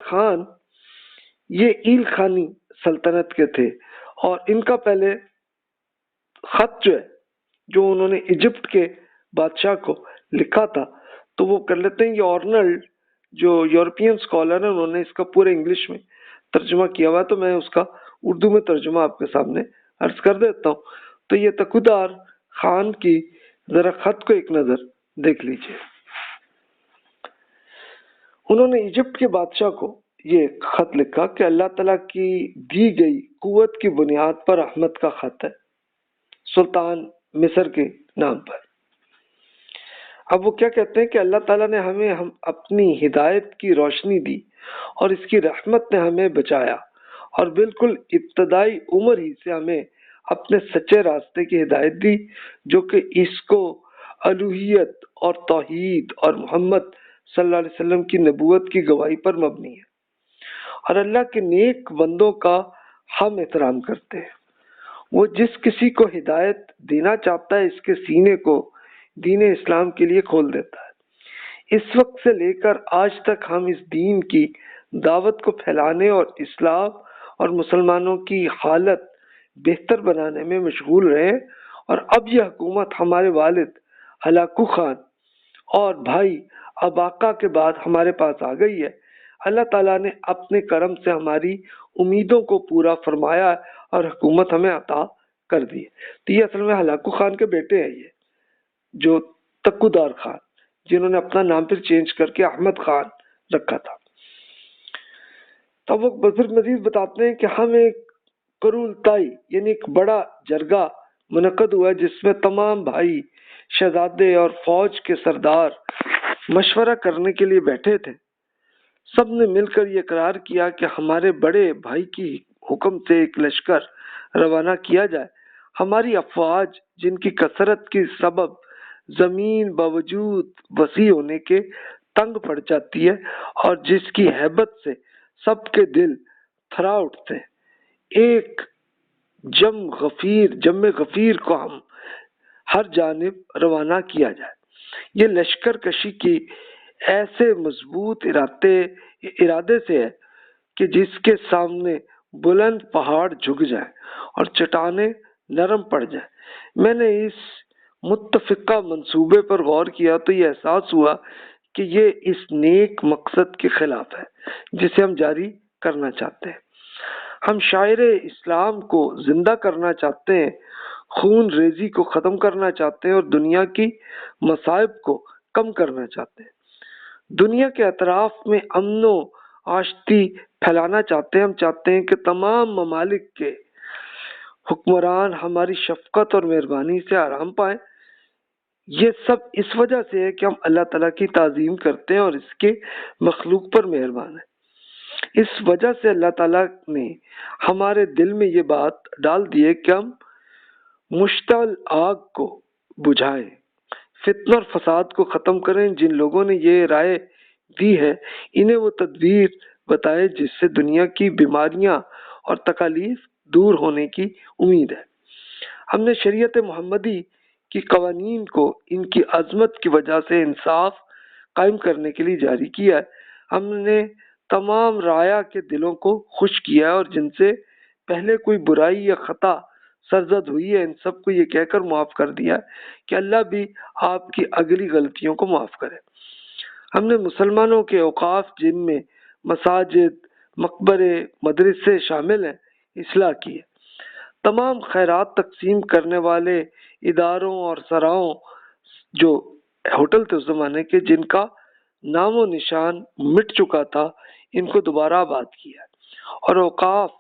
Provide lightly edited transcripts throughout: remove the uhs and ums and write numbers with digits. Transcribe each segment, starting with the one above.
خان یہ ایل خانی سلطنت کے تھے، اور ان کا پہلے خط جو انہوں نے ایجپٹ کے بادشاہ کو لکھا تھا، تو وہ کر لیتے ہیں. یہ آرنلڈ جو یورپین اسکالر ہیں، انہوں نے اس کا پورے انگلش میں ترجمہ کیا ہوا ہے، تو میں اس کا اردو میں ترجمہ آپ کے سامنے عرض کر دیتا ہوں. تو یہ تکودار خان کی ذرا خط کو ایک نظر دیکھ لیجئے. انہوں نے ایجپٹ کے بادشاہ کو یہ خط لکھا کہ اللہ تعالیٰ کی دی گئی قوت کی بنیاد پر احمد کا خط ہے، سلطان مصر کے نام پر. اب وہ کیا کہتے ہیں کہ اللہ تعالیٰ نے ہمیں اپنی ہدایت کی روشنی دی، اور اس کی رحمت نے ہمیں بچایا، اور بالکل ابتدائی عمر ہی سے ہمیں اپنے سچے راستے کی ہدایت دی، جو کہ اس کو الوہیت اور توحید اور محمد صلی اللہ علیہ وسلم کی نبوت کی گواہی پر مبنی ہے. اور اللہ کے نیک بندوں کا ہم احترام کرتے ہیں. وہ جس کسی کو ہدایت دینا چاہتا ہے، اس کے سینے کو دین اسلام کے لیے کھول دیتا ہے. اس وقت سے لے کر آج تک ہم اس دین کی دعوت کو پھیلانے اور اصلاح اور مسلمانوں کی حالت بہتر بنانے میں مشغول رہے، اور اب یہ حکومت ہمارے والد ہلاکو خان اور بھائی اباقہ کے بعد ہمارے پاس آ گئی ہے. اللہ تعالیٰ نے اپنے کرم سے ہماری امیدوں کو پورا فرمایا اور حکومت ہمیں عطا کر دی. تو یہ اصل میں ہلاکو خان کے بیٹے ہیں، یہ جو تکودار خان، جنہوں نے اپنا نام پھر چینج کر کے احمد خان رکھا تھا. تو وہ بزرگ مزید بتاتے ہیں کہ ہم ایک قرولتائی یعنی ایک بڑا جرگہ منعقد ہوا جس میں تمام بھائی، شہزادے اور فوج کے سردار مشورہ کرنے کے لیے بیٹھے تھے. سب نے مل کر یہ اقرار کیا کہ ہمارے بڑے بھائی کی حکم سے ایک لشکر روانہ کیا جائے. ہماری افواج جن کی کثرت کی سبب زمین باوجود وسیع ہونے کے تنگ پڑ جاتی ہے، اور جس کی ہیبت سے سب کے دل تھرا اٹھتے ہیں، ایک جم غفیر کو ہم ہر جانب روانہ کیا جائے. یہ لشکر کشی کی ایسے مضبوط ارادے سے ہے کہ جس کے سامنے بلند پہاڑ جھک جائیں اور چٹانیں نرم پڑ جائیں. میں نے اس متفقہ منصوبے پر غور کیا تو یہ احساس ہوا کہ یہ اس نیک مقصد کے خلاف ہے جسے ہم جاری کرنا چاہتے ہیں. ہم شاعر اسلام کو زندہ کرنا چاہتے ہیں، خون ریزی کو ختم کرنا چاہتے ہیں، اور دنیا کی مصائب کو کم کرنا چاہتے ہیں. دنیا کے اطراف میں امن و آشتی پھیلانا چاہتے ہیں. ہم چاہتے ہیں کہ تمام ممالک کے حکمران ہماری شفقت اور مہربانی سے آرام پائیں. یہ سب اس وجہ سے ہے کہ ہم اللہ تعالیٰ کی تعظیم کرتے ہیں اور اس کے مخلوق پر مہربان ہیں. اس وجہ سے اللہ تعالیٰ نے ہمارے دل میں یہ بات ڈال دی ہے کہ ہم مشتعل آگ کو بجھائیں، فتنہ اور فساد کو ختم کریں. جن لوگوں نے یہ رائے دی ہے انہیں وہ تدبیر بتائے جس سے دنیا کی بیماریاں اور تکالیف دور ہونے کی امید ہے. ہم نے شریعت محمدی کی قوانین کو ان کی عظمت کی وجہ سے انصاف قائم کرنے کے لیے جاری کیا ہے. ہم نے تمام رعایا کے دلوں کو خوش کیا ہے، اور جن سے پہلے کوئی برائی یا خطا سرزد ہوئی ہے ان سب کو یہ کہہ کر معاف کر دیا ہے کہ اللہ بھی آپ کی اگلی غلطیوں کو معاف کرے. ہم نے مسلمانوں کے اوقاف جن میں مساجد، مقبرے، مدرسے شامل ہیں اصلاح کی ہے. تمام خیرات تقسیم کرنے والے اداروں اور سراؤں جو ہوٹل تھے اس زمانے کے، جن کا نام و نشان مٹ چکا تھا، ان کو دوبارہ آباد کیا، اور اوقاف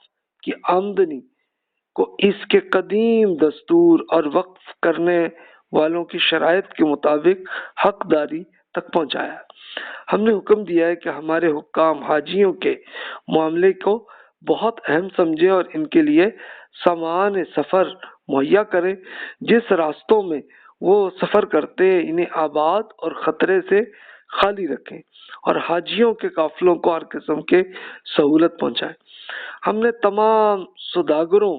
کی آمدنی کو اس کے قدیم دستور اور وقف کرنے والوں کی شرائط کے مطابق حقداری تک پہنچایا. ہم نے حکم دیا ہے کہ ہمارے حکام حاجیوں کے معاملے کو بہت اہم سمجھیں اور ان کے لیے سامان سفر مہیا کریں. جس راستوں میں وہ سفر کرتے ہیں انہیں آباد اور خطرے سے خالی رکھیں، اور حاجیوں کے قافلوں کو ہر قسم کے سہولت پہنچائیں. ہم نے تمام سوداگروں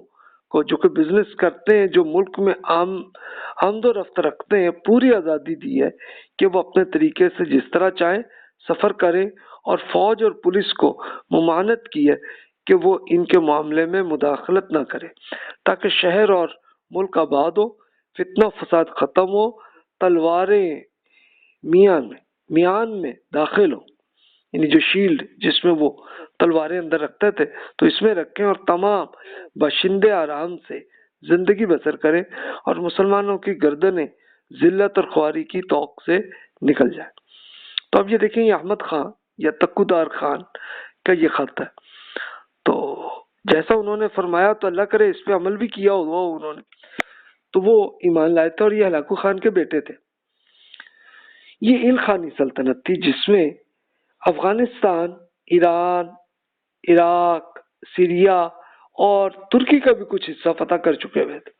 کو جو کہ بزنس کرتے ہیں، جو ملک میں آمد و رفت رکھتے ہیں، پوری آزادی دی ہے کہ وہ اپنے طریقے سے جس طرح چاہیں سفر کریں اور فوج اور پولیس کو ممانعت کی ہے کہ وہ ان کے معاملے میں مداخلت نہ کرے تاکہ شہر اور ملک آباد ہو، فتنہ فساد ختم ہو، تلواریں میان میں داخل ہو، یعنی جو شیلڈ جس میں وہ تلواریں اندر رکھتے تھے تو اس میں رکھیں، اور تمام باشندے آرام سے زندگی بسر کریں اور مسلمانوں کی گردنیں ذلت اور خواری کی توق سے نکل جائیں۔ تو اب یہ دیکھیں، یہ احمد خان یا تکو دار خان کا یہ خط ہے۔ تو جیسا انہوں نے فرمایا تو اللہ کرے اس پہ عمل بھی کیا ہوا انہوں نے، تو وہ ایمان لائے تھے، اور یہ ہلاکو خان کے بیٹے تھے۔ یہ ایل خانی سلطنت تھی جس میں افغانستان، ایران، عراق، سیریا اور ترکی کا بھی کچھ حصہ فتح کر چکے ہوئے تھے۔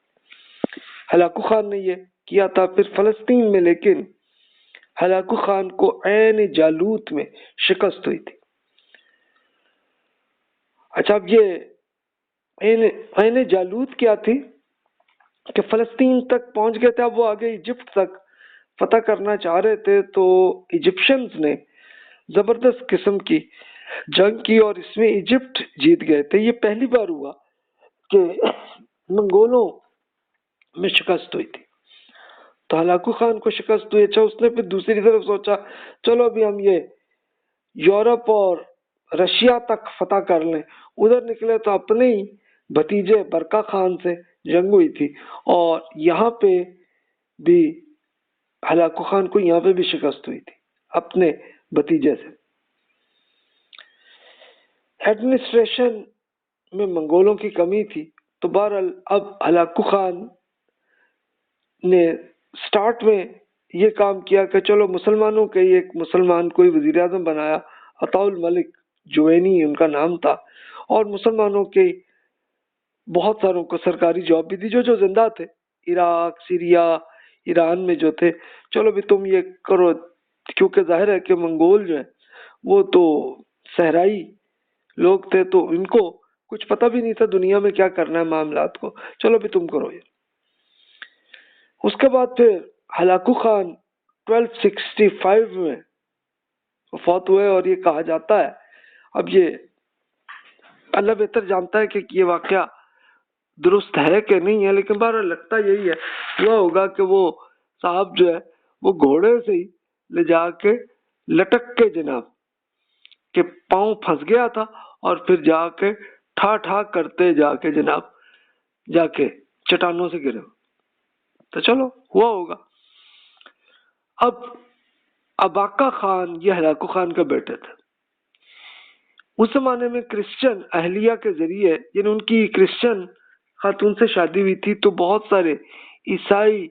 ہلاکو خان نے یہ کیا تھا۔ پھر فلسطین میں لیکن ہلاکو خان کو عین جالوت میں شکست ہوئی تھی۔ اچھا، اب یہ عین جالوت کیا تھی کہ فلسطین تک پہنچ گئے تھے، اب وہ آگے ایجپٹ تک فتح کرنا چاہ رہے تھے، تو ایجپشنز نے زبردست قسم کی جنگ کی اور اس میں ایجپٹ جیت گئے تھے۔ یہ پہلی بار ہوا کہ منگولوں میں شکست ہوئی تھی۔ تو ہلاکو خان کو شکست ہوئی۔ اچھا، اس نے پھر دوسری طرف سوچا چلو ابھی ہم یہ یورپ اور رشیا تک فتح کر لیں۔ ادھر نکلے تو اپنے ہی بھتیجے برقع خان سے جنگ ہوئی تھی، اور یہاں پہ بھی ہلاکو خان کو یہاں پہ بھی شکست ہوئی تھی اپنے بھتیجے سے۔ ایڈمنسٹریشن میں منگولوں کی کمی تھی، تو بہرحال اب ہلاکو خان نے سٹارٹ میں یہ کام کیا کہ چلو مسلمانوں کے ایک مسلمان کوئی وزیر اعظم بنایا، عطاء الملک جوینی ان کا نام تھا، اور مسلمانوں کے بہت ساروں کو سرکاری جاب بھی دی جو زندہ تھے، عراق، سیریا، ایران میں جو تھے۔ چلو بھی تم یہ کرو، کیونکہ ظاہر ہے کہ منگول جو ہیں وہ تو صحرائی لوگ تھے، تو ان کو کچھ پتہ بھی نہیں تھا دنیا میں کیا کرنا ہے معاملات کو، چلو بھی تم کرو یہ۔ اس کے بعد پھر ہلاکو خان 1265 میں وفات ہوئے، اور یہ کہا جاتا ہے، اب یہ اللہ بہتر جانتا ہے کہ یہ واقعہ درست ہے کہ نہیں ہے، لیکن بہرحال لگتا یہی ہے، ہوا ہوگا کہ وہ صاحب جو ہے وہ گھوڑے سے ہی لے جا کے لٹک کے جناب کہ پاؤں پھنس گیا تھا، اور پھر جا کے ٹھا ٹھا کرتے جا کے جناب جا کے چٹانوں سے گرے۔ تو چلو ہوا ہوگا۔ اب اباقہ خان یہ ہلاکو خان کا بیٹے تھے۔ اس زمانے میں کرسچن اہلیہ کے ذریعے، یعنی ان کی کرسچن خاتون سے شادی ہوئی تھی، تو بہت سارے عیسائی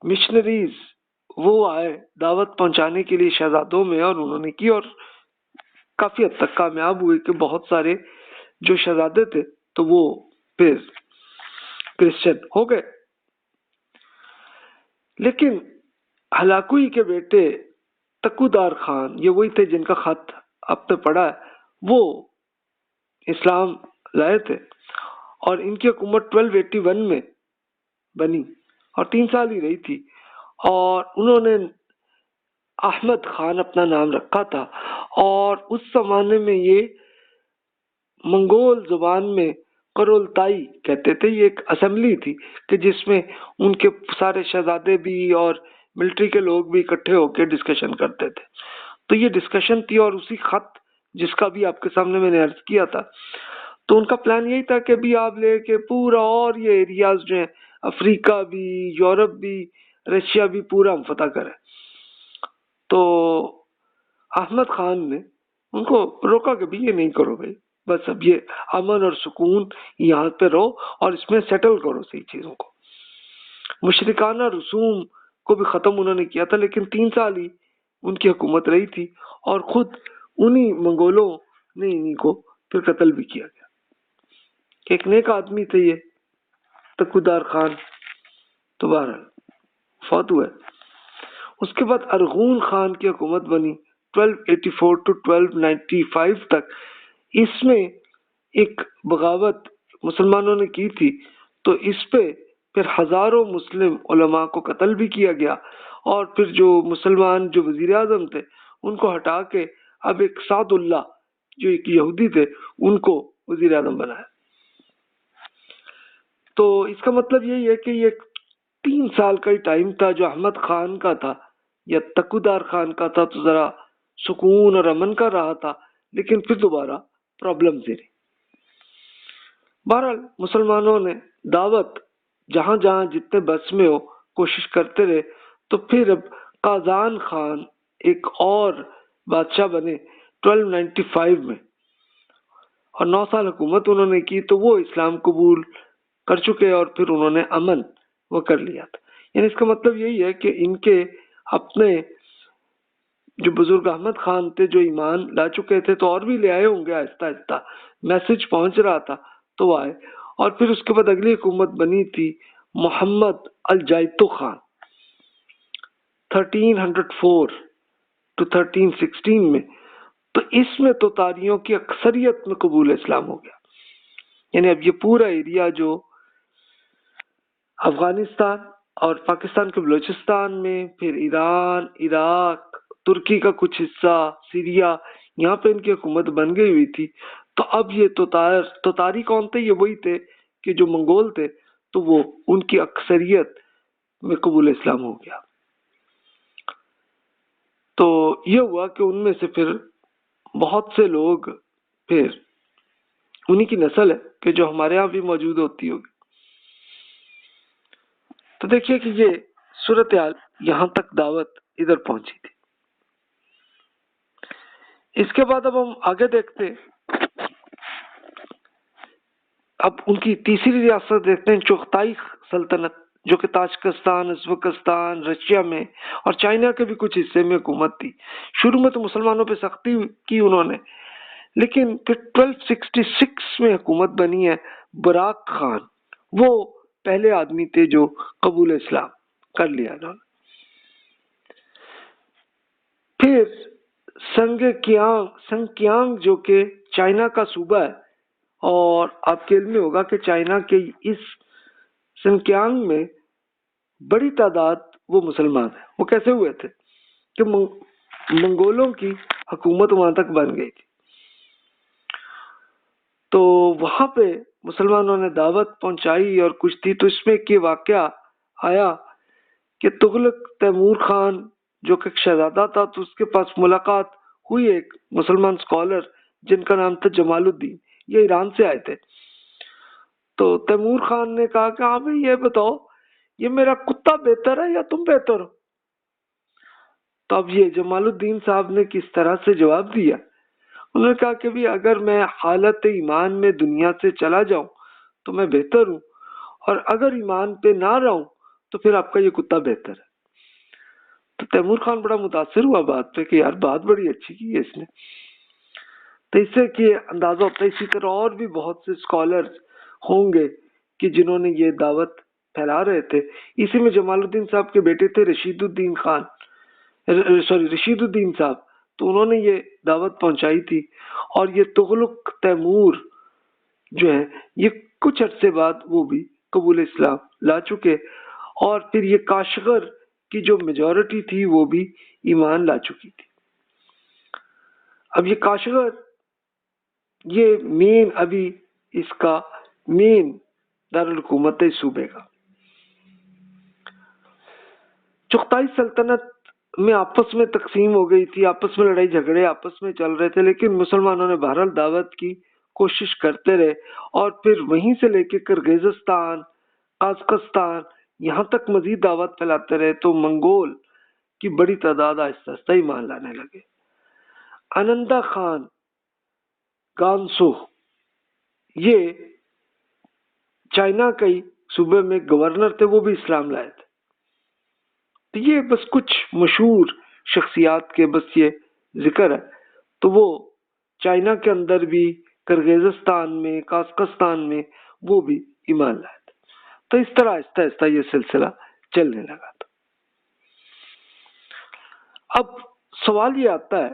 مشنریز وہ آئے دعوت پہنچانے کے لیے شہزادوں میں، اور انہوں نے کی، اور کافی حد تک کامیاب ہوئے کہ بہت سارے جو شہزادے تھے تو وہ پھر کرسچن ہو گئے۔ لیکن ہلاکوئی کے بیٹے تکو دار خان، یہ وہی تھے جن کا خط اب پہ پڑا ہے، وہ اسلام لائے تھے، اور ان کی حکومت 1281 میں بنی اور 3 سال ہی رہی تھی، اور انہوں نے احمد خان اپنا نام رکھا تھا، اور اس زمانے میں یہ منگول زبان میں قرولتائی کہتے تھے۔ یہ ایک اسمبلی تھی کہ جس میں ان کے سارے شہزادے بھی اور ملٹری کے لوگ بھی اکٹھے ہو کے ڈسکشن کرتے تھے۔ تو یہ ڈسکشن تھی، اور اسی خط جس کا بھی آپ کے سامنے میں نے عرض کیا تھا، تو ان کا پلان یہی تھا کہ بھی آپ لے کے پورا، اور یہ ایریاز جو ہیں افریقہ بھی، یورپ بھی، رشیا بھی، پورا ہم فتح کریں۔ تو احمد خان نے ان کو روکا کہ بھی یہ نہیں کرو بھائی، بس اب یہ امن اور سکون یہاں پہ رہو، اور اس میں سیٹل کرو صحیح چیزوں کو۔ مشرکانہ رسوم کو بھی ختم انہوں نے کیا تھا، لیکن 3 سال ہی ان کی حکومت رہی تھی، اور خود انہی منگولوں نے انہی کو پھر قتل بھی کیا گیا۔ ایک نیک آدمی تھے یہ تکو دار خان، تو بہرحال فوت ہوئے۔ اس کے بعد ارغون خان کی حکومت بنی 1284 to 1295 تک۔ اس میں ایک بغاوت مسلمانوں نے کی تھی، تو اس پہ پھر ہزاروں مسلم علماء کو قتل بھی کیا گیا، اور پھر جو مسلمان جو وزیر اعظم تھے ان کو ہٹا کے اب ایک سعد اللہ جو ایک یہودی تھے ان کو وزیر اعظم بنایا. تو اس کا مطلب یہی ہے کہ یہ 3 سال کا ہی ٹائم تھا جو احمد خان کا تھا یا تقودار خان کا تھا، تو ذرا سکون اور امن کا رہا تھا، لیکن پھر دوبارہ پرابلم رہی. بہرحال مسلمانوں نے دعوت جہاں جہاں جتنے بس میں ہو کوشش کرتے رہے. تو پھر اب قازان خان ایک اور بادشاہ بنے 1295 میں، اور 9 سال حکومت انہوں نے کی. تو وہ اسلام قبول کر چکے اور پھر انہوں نے امن وہ کر لیا تھا. یعنی اس کا مطلب یہی ہے کہ ان کے اپنے جو بزرگ احمد خان تھے جو ایمان لا چکے تھے، تو اور بھی لے آئے ہوں گے آہستہ آہستہ، میسج پہنچ رہا تھا تو وہ آئے. اور پھر اس کے بعد اگلی حکومت بنی تھی محمد الجائتو خان 1304 to 1316 میں. تو اس میں تو تاریوں کی اکثریت میں قبول اسلام ہو گیا. یعنی اب یہ پورا ایریا جو افغانستان اور پاکستان کے بلوچستان میں، پھر ایران، عراق، ترکی کا کچھ حصہ، سیریا، یہاں پہ ان کی حکومت بن گئی ہوئی تھی. تو اب یہ تاتاری کون تھے؟ یہ وہی تھے کہ جو منگول تھے، تو وہ ان کی اکثریت میں قبول اسلام ہو گیا. تو یہ ہوا کہ ان میں سے پھر بہت سے لوگ پھر انہی کی نسل ہے کہ جو ہمارے ہاں بھی موجود ہوتی ہوگی. تو دیکھیے کہ یہ صورتحال یہاں تک دعوت ادھر پہنچی تھی. اس کے بعد اب ہم آگے دیکھتے ہیں، اب ان کی تیسری ریاست دیکھتے ہیں، چغتائی سلطنت، جو کہ تاجکستان، ازبکستان، رشیا میں اور چائنا کے بھی کچھ حصے میں حکومت تھی. شروع میں تو مسلمانوں پہ سختی کی انہوں نے، لیکن پھر 1266 میں حکومت بنی ہے براق خان. وہ پہلے آدمی تھے جو قبول اسلام کر لیا انہوں نے. پھر سنگ کیانگ جو کہ چائنا کا صوبہ ہے، اور آپ کے علم میں ہوگا کہ چائنا کے اس سنکیانگ میں بڑی تعداد وہ مسلمان ہیں. وہ کیسے ہوئے تھے کہ منگولوں کی حکومت وہاں تک بن گئی تھی. تو وہاں پہ مسلمانوں نے دعوت پہنچائی اور کچھ تھی. تو اس میں یہ واقعہ آیا کہ تغلق تیمور خان جو کہ شہزادہ تھا، تو اس کے پاس ملاقات ہوئی ایک مسلمان اسکالر جن کا نام تھا جمال الدین. یہ ایران سے آئے تھے. تو تیمور خان نے کہا کہ ہاں بھائی یہ بتاؤ، یہ میرا کتا بہتر ہے یا تم بہتر ہو؟ تو اب یہ جمال الدین صاحب نے کس طرح سے جواب دیا؟ انہوں نے کہا کہ بھی اگر میں حالت ایمان میں دنیا سے چلا جاؤں تو میں بہتر ہوں، اور اگر ایمان پہ نہ رہوں تو پھر آپ کا یہ کتا بہتر ہے. تو تیمور خان بڑا متاثر ہوا بات پہ کہ یار بات بڑی اچھی کی ہے اس نے. تو اس سے کہ اندازہ ہوتا ہے اسی طرح اور بھی بہت سے اسکالرز ہوں گے کہ جنہوں نے یہ دعوت پھیلا رہے تھے. اسی میں جمال الدین صاحب کے بیٹے تھے رشید الدین صاحب. تو انہوں نے یہ دعوت پہنچائی تھی. اور یہ تغلق تیمور جو ہے یہ کچھ عرصے بعد وہ بھی قبول اسلام لا چکے، اور پھر یہ کاشغر کی جو میجورٹی تھی وہ بھی ایمان لا چکی تھی. اب یہ کاشغر یہ مین ابھی اس کا مین دارالحکومت ہے صوبے کا. چغتائی سلطنت میں آپس میں تقسیم ہو گئی تھی، آپس میں لڑائی جھگڑے آپس میں چل رہے تھے، لیکن مسلمانوں نے بہرحال دعوت کی کوشش کرتے رہے. اور پھر وہیں سے لے کے کرغیزستان، قازقستان، یہاں تک مزید دعوت پھیلاتے رہے. تو منگول کی بڑی تعداد آہستہ آہستہ ایمان لانے لگے. آنندہ خان گانسو یہ چائنا کئی صوبے میں گورنر تھے، وہ بھی اسلام لائے تھے. تو یہ بس کچھ مشہور شخصیات کے بس یہ ذکر ہے. تو وہ چائنا کے اندر بھی، کرغیزستان میں، قازقستان میں وہ بھی ایمان لائے تھے. تو اس طرح آہستہ آہستہ یہ سلسلہ چلنے لگا تھا. اب سوال یہ آتا ہے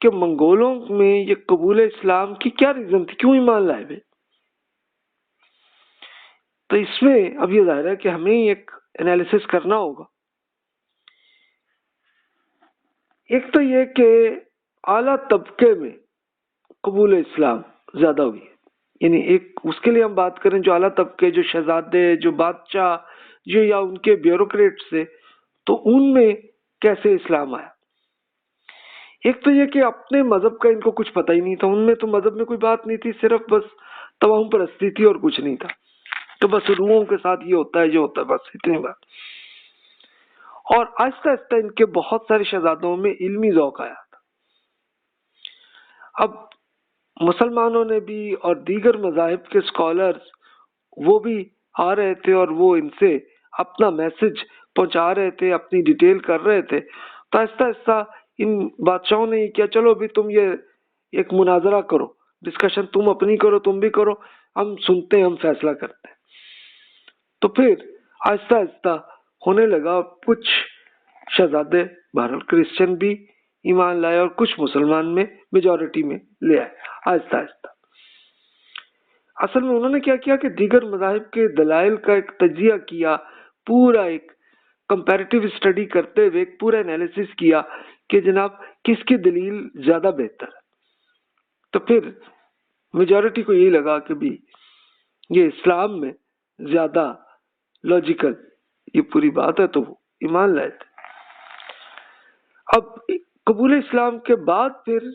کہ منگولوں میں یہ قبول اسلام کی کیا ریزن تھی، کیوں ایمان لائے ہوئے؟ تو اس میں اب یہ ظاہر ہے کہ ہمیں ایک انالیسس کرنا ہوگا. ایک تو یہ کہ اعلیٰ طبقے میں قبول اسلام زیادہ ہوئی ہے. یعنی ایک اس کے لیے ہم بات کریں جو اعلیٰ طبقے، جو شہزادے، جو بادشاہ، جو یا ان کے بیوروکریٹس تھے، تو ان میں کیسے اسلام آیا. ایک تو یہ کہ اپنے مذہب کا ان کو کچھ پتہ ہی نہیں تھا. ان میں تو مذہب میں کوئی بات نہیں تھی، صرف بس توہم پرستی تھی اور کچھ نہیں تھا. تو بس روحوں کے ساتھ یہ ہوتا ہے، جو ہوتا ہے، بس اتنی بات. اور آہستہ آہستہ ان کے بہت سارے شہزادوں میں علمی ذوق آیا تھا. اب مسلمانوں نے بھی اور دیگر مذاہب کے اسکالرز وہ بھی آ رہے تھے اور وہ ان سے اپنا میسج پہنچا رہے تھے، اپنی ڈیٹیل کر رہے تھے. تو آہستہ آہستہ ان بادشاہوں نے یہ کیا، چلو ابھی تم یہ ایک مناظرہ کرو، ڈسکشن تم اپنی کرو، تم بھی کرو، ہم سنتے ہیں، ہم فیصلہ کرتے ہیں. تو پھر آہستہ آہستہ ہونے لگا. کچھ شہزادے بہرحال کرسچن بھی ایمان لائے اور کچھ مسلمان میں میجورٹی میں لے آئے آہستہ آہستہ. اصل میں انہوں نے کیا کیا کہ دیگر مذاہب کے دلائل کا ایک تجزیہ کیا، پورا ایک کمپیریٹیو اسٹڈی کرتے ہوئے ایک پورا انالیسس کیا کہ جناب کس کی دلیل زیادہ بہتر ہے. تو پھر میجورٹی کو یہی لگا کہ بھی یہ اسلام میں زیادہ لاجیکل یہ پوری بات ہے، تو وہ ایمان لائے تھے. اب قبول اسلام کے بعد پھر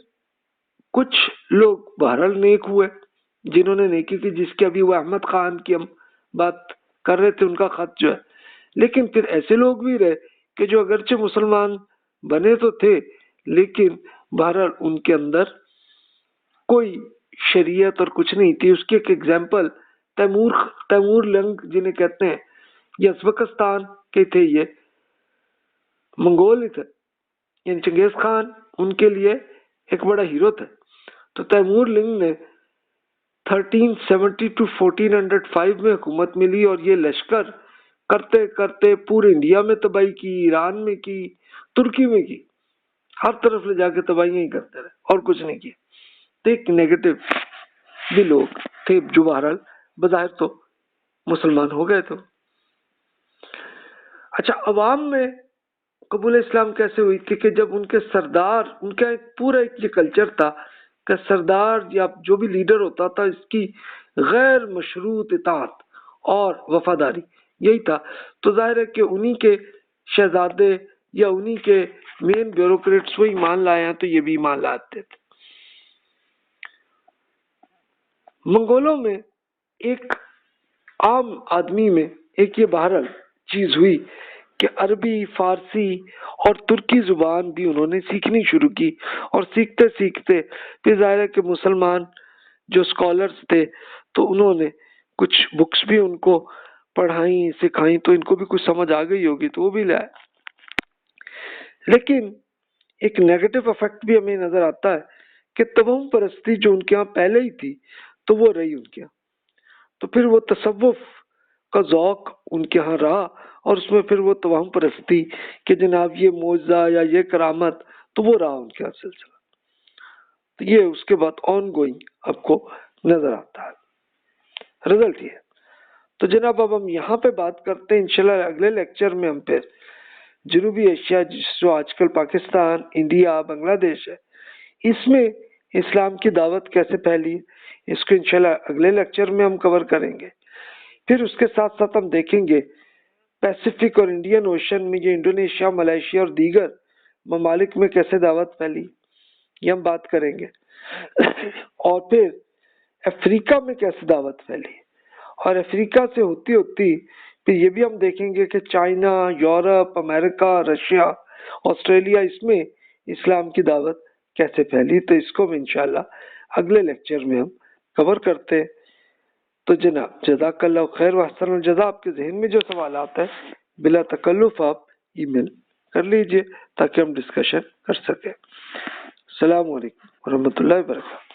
کچھ لوگ بہرحال نیک ہوئے، جنہوں نے نیکی کی، جس کے ابھی وہ احمد خان کی ہم بات کر رہے تھے، ان کا خط جو ہے. لیکن پھر ایسے لوگ بھی رہے کہ جو اگرچہ مسلمان بنے تو تھے لیکن بہرحال ان کے اندر کوئی شریعت اور کچھ نہیں تھی. اس کی ایک ایگزامپل تیمور لنگ جنہیں کہتے ہیں، یہ ازبکستان کے تھے، یہ منگول ہی تھے، یعنی چنگیز خان ان کے لیے ایک بڑا ہیرو تھے. تو تیمور لنگ نے 1370 to 1405 میں حکومت ملی اور یہ لشکر کرتے کرتے پورے انڈیا میں تباہی کی، ایران میں کی، ترکی میں کی، ہر طرف لے جا کے تباہیاں ہی کرتے رہے اور کچھ نہیں کیا. تو ایک نیگیٹو بھی لوگ تھے جو بہرحال بظاہر تو مسلمان ہو گئے تھے. اچھا، عوام میں قبول اسلام کیسے ہوئی تھی کہ جب ان کے سردار، ان کا ایک پورا ایک یہ کلچر تھا کہ سردار یا جو بھی لیڈر ہوتا تھا اس کی غیر مشروط اطاعت اور وفاداری یہی تھا. تو ظاہر ہے کہ انہی کے شہزادے یا انہی کے مین بیوروکریٹس وہ ایمان لائے ہیں، تو یہ بھی ایمان لاتے تھے. منگولوں میں ایک عام آدمی میں ایک یہ بہرحال چیز ہوئی کہ عربی، فارسی اور ترکی زبان بھی انہوں نے سیکھنی شروع کی. اور سیکھتے سیکھتے پھر ظاہر ہے کہ مسلمان جو اسکالرس تھے تو انہوں نے کچھ بکس بھی ان کو پڑھائیں، سکھائیں، تو ان کو بھی کچھ سمجھ آ گئی ہوگی تو وہ بھی لائے. لیکن ایک نیگیٹو افیکٹ بھی ہمیں نظر آتا ہے کہ توہم پرستی جو ان کے ہاں پہلے ہی تھی تو وہ رہی ان کے ہاں. تو پھر وہ تصوف کا ذوق ان کے ہاں رہا اور اس میں پھر وہ توہم پرستی کہ جناب یہ معجزہ یا یہ کرامت، تو وہ رہا ان کے ہاں سلسلہ. تو یہ اس کے بعد آن گوئنگ آپ کو نظر آتا ہے. رزلٹ یہ ہے. تو جناب اب ہم یہاں پہ بات کرتے ہیں انشاءاللہ اگلے لیکچر میں ہم پھر جنوبی ایشیا جو آج کل پاکستان، انڈیا، بنگلہ دیش ہے، اس میں اسلام کی دعوت کیسے پھیلی، اس کو انشاءاللہ اگلے لیکچر میں ہم کور کریں گے. پھر اس کے ساتھ ساتھ ہم دیکھیں گے پیسیفک اور انڈین اوشن میں یہ انڈونیشیا، ملائیشیا اور دیگر ممالک میں کیسے دعوت پھیلی، یہ ہم بات کریں گے. اور پھر افریقہ میں کیسے دعوت پھیلی، اور افریقہ سے ہوتی ہوتی پھر یہ بھی ہم دیکھیں گے کہ چائنا، یورپ، امریکہ، رشیا، آسٹریلیا، اس میں اسلام کی دعوت کیسے پھیلی. تو اس کو ہم انشاءاللہ اگلے لیکچر میں ہم کور کرتے ہیں. تو جناب جزاک اللہ خیر واحسن الجزا. آپ کے ذہن میں جو سوالات ہیں بلا تکلف آپ ای میل کر لیجئے تاکہ ہم ڈسکشن کر سکیں. السلام علیکم ورحمۃ اللہ وبرکاتہ.